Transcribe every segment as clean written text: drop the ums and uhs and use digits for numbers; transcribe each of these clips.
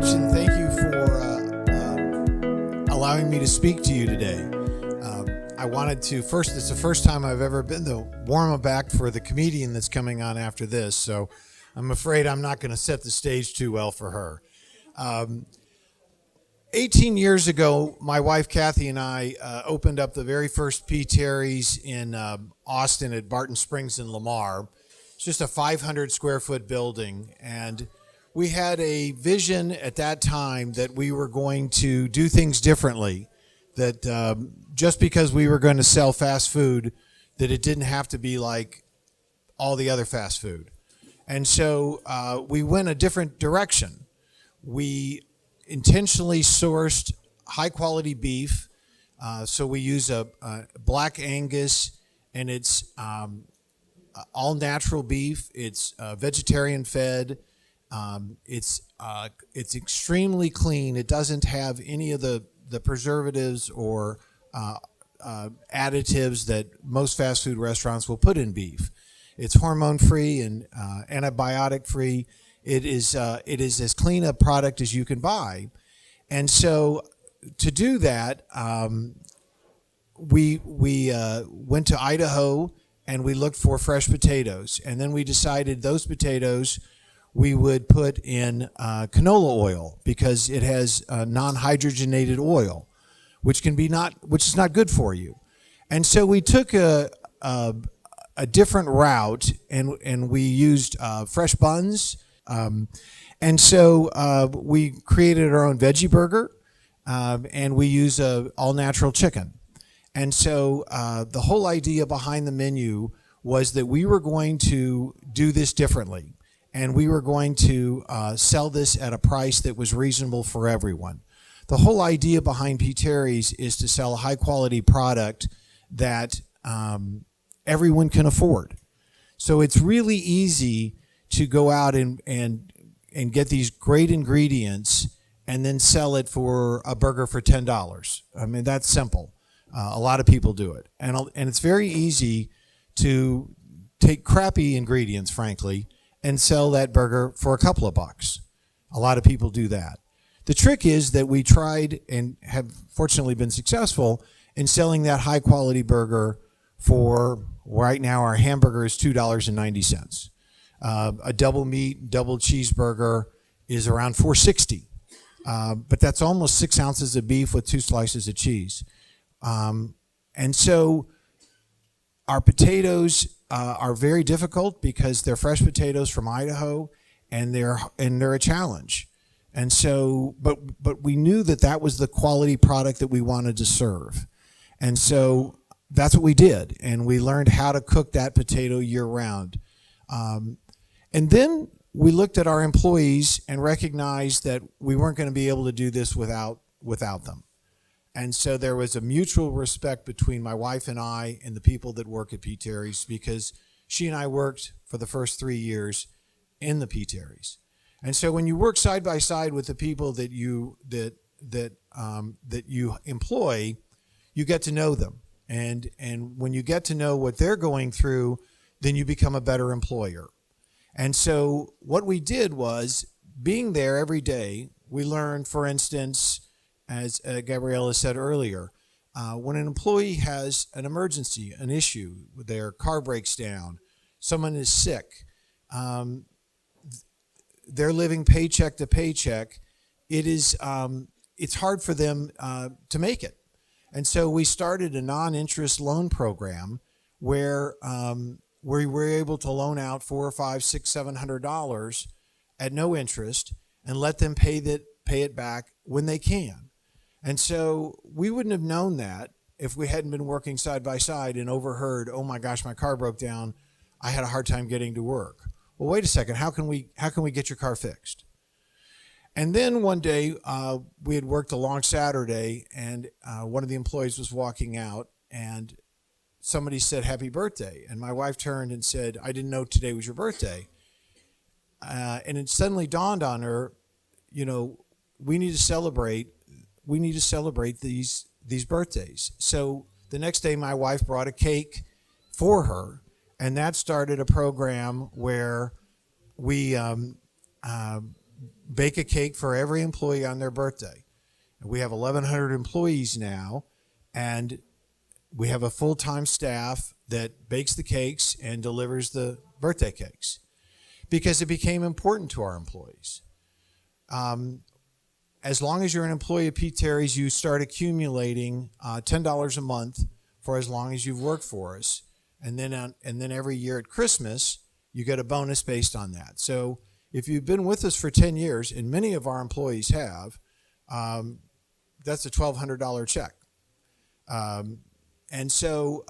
much, and thank you for allowing me to speak to you today. I wanted to first, it's the first time I've ever been the warm-up act for the comedian that's coming on after this, so I'm afraid I'm not going to set the stage too well for her. 18 years ago, my wife Kathy and I opened up the very first P. Terry's in Austin at Barton Springs in Lamar. It's just a 500 square foot building, and we had a vision at that time that we were going to do things differently, that just because we were going to sell fast food, that it didn't have to be like all the other fast food. And so we went a different direction. We intentionally sourced high quality beef. So we use a black Angus, and it's all natural beef. It's vegetarian fed. It's extremely clean. It doesn't have any of the preservatives or additives that most fast food restaurants will put in beef. It's hormone free and antibiotic free. It is as clean a product as you can buy. And so to do that, we went to Idaho and we looked for fresh potatoes. And then we decided those potatoes we would put in canola oil because it has non-hydrogenated oil, which is not good for you. And so we took a different route, and we used fresh buns. And so we created our own veggie burger, and we use all natural chicken. And so the whole idea behind the menu was that we were going to do this differently, and we were going to sell this at a price that was reasonable for everyone. The whole idea behind P. Terry's is to sell a high quality product that everyone can afford. So it's really easy to go out and get these great ingredients and then sell it for a burger for $10. I mean, that's simple. A lot of people do it. And it's very easy to take crappy ingredients, frankly, and sell that burger for a couple of bucks. A lot of people do that. The trick is that we tried and have fortunately been successful in selling that high quality burger for, right now our hamburger is $2.90. A double meat, double cheeseburger is around $4.60. But that's almost 6 ounces of beef with 2 slices of cheese. And so our potatoes are very difficult because they're fresh potatoes from Idaho, and they're a challenge. And so, but we knew that was the quality product that we wanted to serve. And so that's what we did. And we learned how to cook that potato year round. And then we looked at our employees and recognized that we weren't going to be able to do this without them. And so there was a mutual respect between my wife and I and the people that work at P. Terry's, because she and I worked for the first 3 years in the P. Terry's. And so when you work side by side with the people that you employ, you get to know them. And when you get to know what they're going through, then you become a better employer. And so what we did was, being there every day, we learned, for instance, as Gabriella said earlier, when an employee has an emergency, an issue, their car breaks down, someone is sick, they're living paycheck to paycheck, it's hard for them to make it. And so we started a non-interest loan program where we were able to loan out $400 or $500, $600, $700 at no interest and let them pay it back when they can. And so we wouldn't have known that if we hadn't been working side by side and overheard, oh my gosh, my car broke down, I had a hard time getting to work. Well, wait a second, how can we get your car fixed? And then one day we had worked a long Saturday, and one of the employees was walking out, and somebody said, happy birthday. And my wife turned and said, I didn't know today was your birthday. And it suddenly dawned on her, we need to celebrate these birthdays. So the next day my wife brought a cake for her, and that started a program where we bake a cake for every employee on their birthday. And we have 1,100 employees now, and we have a full-time staff that bakes the cakes and delivers the birthday cakes because it became important to our employees. As long as you're an employee of Pete Terry's, you start accumulating $10 a month for as long as you've worked for us. And then every year at Christmas, you get a bonus based on that. So if you've been with us for 10 years, and many of our employees have, that's a $1,200 check. And so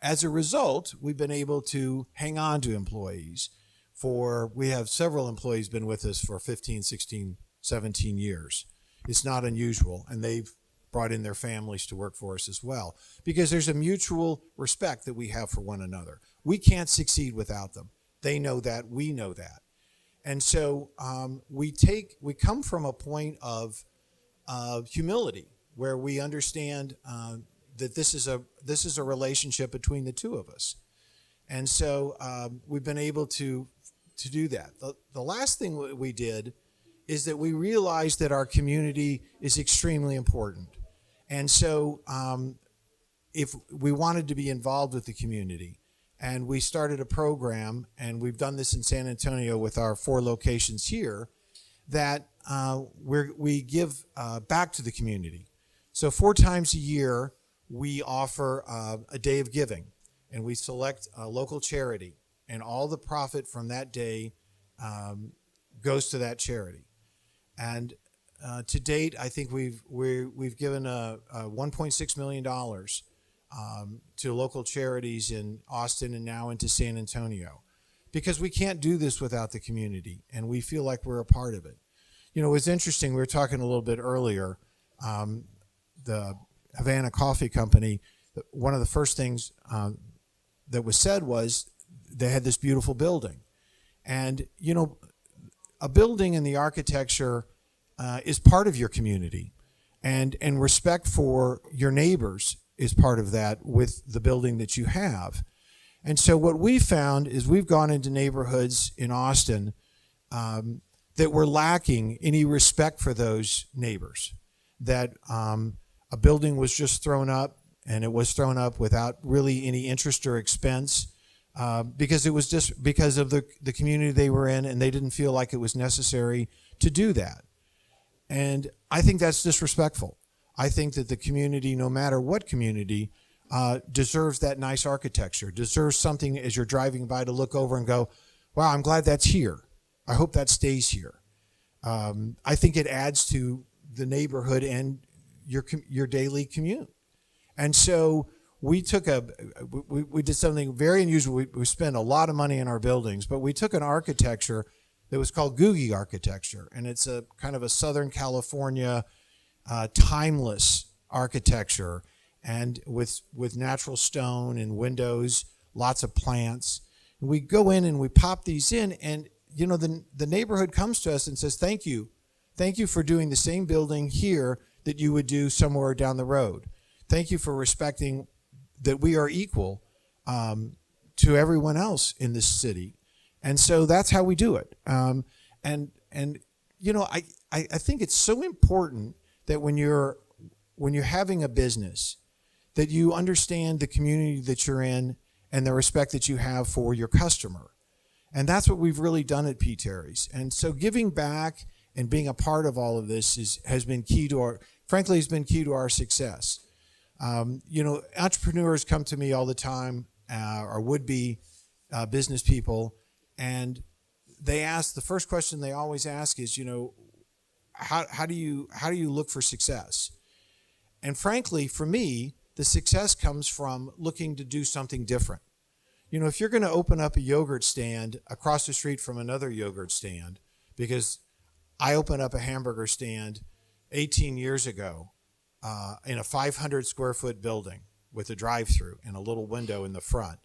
as a result, we've been able to hang on to employees we have several employees been with us for 15, 16, 17 years. It's not unusual, and they've brought in their families to work for us as well, because there's a mutual respect that we have for one another. We can't succeed without them. They know that, we know that. And so we come from a point of humility, where we understand that this is a relationship between the two of us. And so we've been able to do that. The last thing we did is that we realized that our community is extremely important. And so if we wanted to be involved with the community, and we started a program, and we've done this in San Antonio with our 4 locations here, that we give back to the community. So 4 times a year, we offer a day of giving, and we select a local charity, and all the profit from that day goes to that charity. And to date, I think we've given $1.6 million to local charities in Austin and now into San Antonio, because we can't do this without the community, and we feel like we're a part of it. You know, it's interesting. We were talking a little bit earlier. The Havana Coffee Company, one of the first things that was said was they had this beautiful building. And, you know, a building and the architecture is part of your community. And respect for your neighbors is part of that with the building that you have. And so what we found is we've gone into neighborhoods in Austin that were lacking any respect for those neighbors, that a building was just thrown up, and it was thrown up without really any interest or expense, because it was just because of the community they were in, and they didn't feel like it was necessary to do that. And I think that's disrespectful. I think that the community, no matter what community, deserves that nice architecture, deserves something as you're driving by to look over and go, wow, I'm glad that's here. I hope that stays here. I think it adds to the neighborhood and your daily commute. And so we did something very unusual. We spent a lot of money in our buildings, but we took an architecture that was called Googie architecture, and it's a kind of a Southern California timeless architecture, and with natural stone and windows, lots of plants. And we go in and we pop these in, and you know, the neighborhood comes to us and says, thank you for doing the same building here that you would do somewhere down the road. Thank you for respecting that we are equal to everyone else in this city. And so that's how we do it. And you know, I think it's so important that when you're having a business, that you understand the community that you're in and the respect that you have for your customer. And that's what we've really done at Pete Terry's. And so giving back and being a part of all of this has been key to our success. You know, entrepreneurs come to me all the time, or would-be business people, and the first question they always ask is, you know, how do you look for success? And frankly, for me, the success comes from looking to do something different. You know, if you're going to open up a yogurt stand across the street from another yogurt stand, because I opened up a hamburger stand 18 years ago in a 500 square foot building with a drive-through and a little window in the front.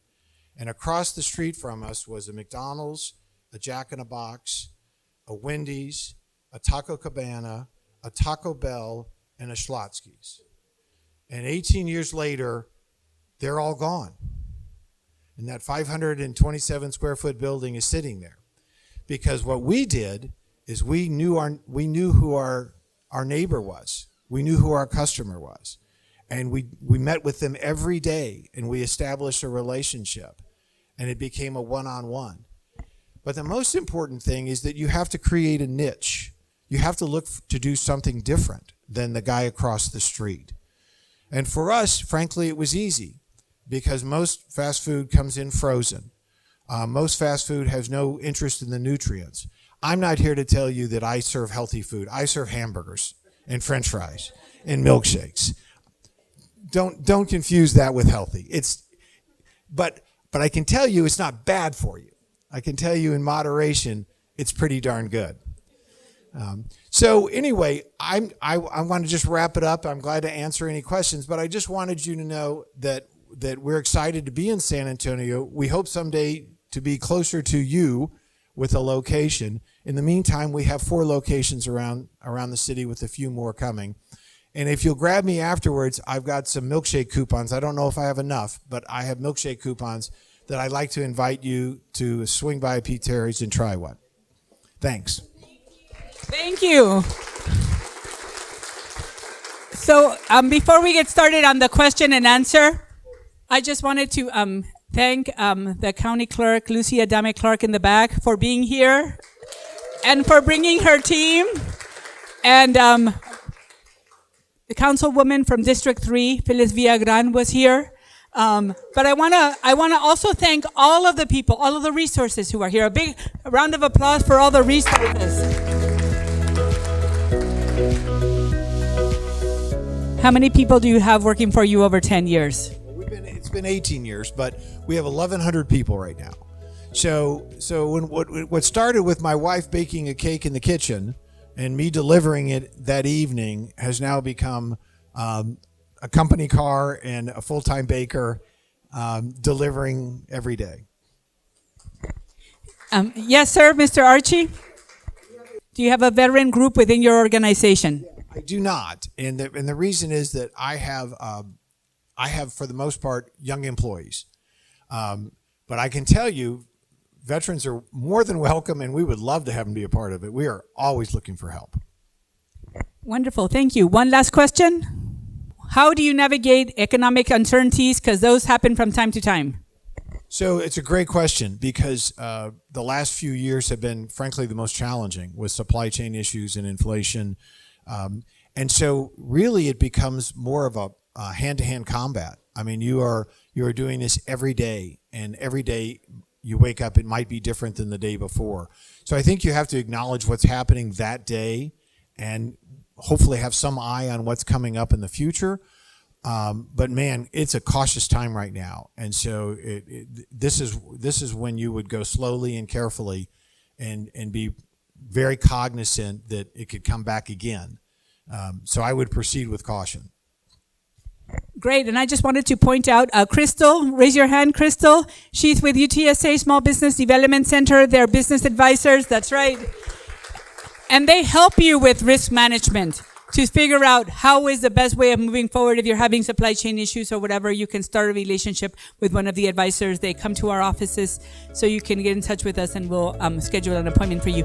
And across the street from us was a McDonald's, a Jack in a Box, a Wendy's, a Taco Cabana, a Taco Bell, and a Schlotzsky's. And 18 years later, they're all gone. And that 527 square foot building is sitting there. Because what we did is we knew who our neighbor was. We knew who our customer was. And we met with them every day, and we established a relationship, and it became a one-on-one. But the most important thing is that you have to create a niche. You have to look to do something different than the guy across the street. And for us, frankly, it was easy because most fast food comes in frozen. Most fast food has no interest in the nutrients. I'm not here to tell you that I serve healthy food. I serve hamburgers and French fries and milkshakes. Don't confuse that with healthy. But I can tell you it's not bad for you. I can tell you in moderation, it's pretty darn good. So anyway, I want to just wrap it up. I'm glad to answer any questions, but I just wanted you to know that we're excited to be in San Antonio. We hope someday to be closer to you with a location. In the meantime, we have 4 locations around the city with a few more coming. And if you'll grab me afterwards, I've got some milkshake coupons. I don't know if I have enough, but I have milkshake coupons that I'd like to invite you to swing by Pete Terry's and try one. Thanks. Thank you. So before we get started on the question and answer, I just wanted to thank the county clerk, Lucy Adame Clark in the back, for being here and for bringing her team. And the councilwoman from District 3, Phyllis Villagran, was here. But I wanna also thank all of the people, all of the resources who are here. A big round of applause for all the resources. How many people do you have working for you over 10 years? It's been 18 years, but we have 1,100 people right now. So when what started with my wife baking a cake in the kitchen and me delivering it that evening has now become a company car and a full-time baker delivering every day. Yes, sir, Mr. Archie? Do you have a veteran group within your organization? I do not, and the reason is that I have for the most part young employees, but I can tell you, veterans are more than welcome, and we would love to have them be a part of it. We are always looking for help. Wonderful, thank you. One last question. How do you navigate economic uncertainties? Because those happen from time to time. So it's a great question because the last few years have been, frankly, the most challenging with supply chain issues and inflation. And so really it becomes more of a hand-to-hand combat. I mean, you are doing this every day, and every day you wake up, it might be different than the day before. So I think you have to acknowledge what's happening that day and hopefully have some eye on what's coming up in the future. But man, it's a cautious time right now. And so this is when you would go slowly and carefully and be very cognizant that it could come back again. So I would proceed with caution. Great, and I just wanted to point out, Crystal, raise your hand, Crystal. She's with UTSA Small Business Development Center. They're business advisors, that's right. And they help you with risk management to figure out how is the best way of moving forward. If you're having supply chain issues or whatever, you can start a relationship with one of the advisors. They come to our offices, so you can get in touch with us and we'll schedule an appointment for you.